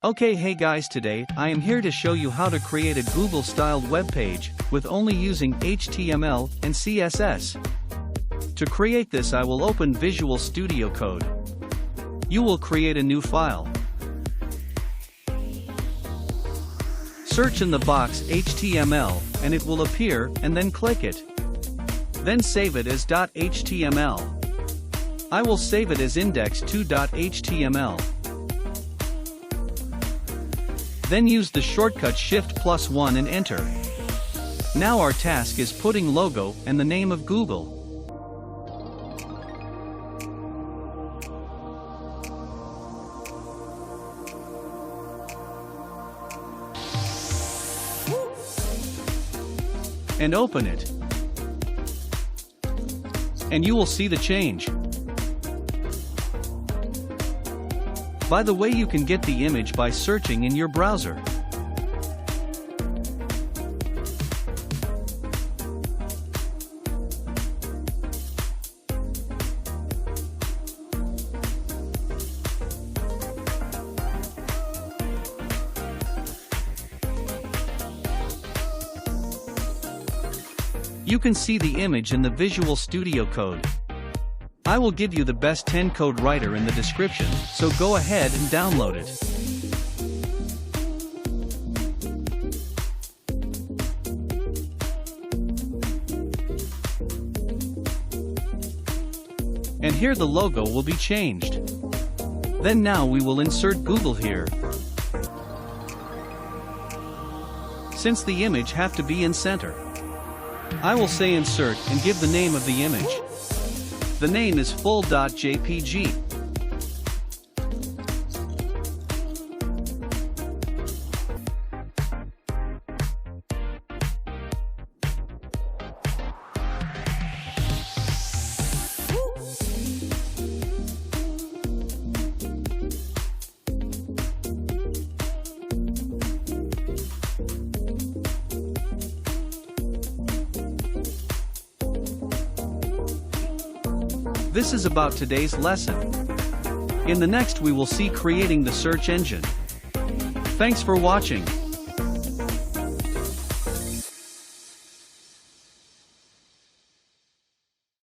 Okay, hey guys, today I am here to show you how to create a Google-styled web page with only using HTML and CSS. To create this, I will open Visual Studio Code. You will create a new file. Search in the box HTML and it will appear, and then click it. Then save it as .html. I will save it as index2.html. Then use the shortcut Shift+1 and enter. Now our task is putting logo and the name of Google. And open it. And you will see the change. By the way, you can get the image by searching in your browser. You can see the image in the Visual Studio Code. I will give you the best 10 code writer in the description, so go ahead and download it. And here the logo will be changed. Then now we will insert Google here. Since the image have to be in center, I will say insert and give the name of the image. The name is full.jpg. This is about today's lesson. In the next we will see creating the search engine. Thanks for watching.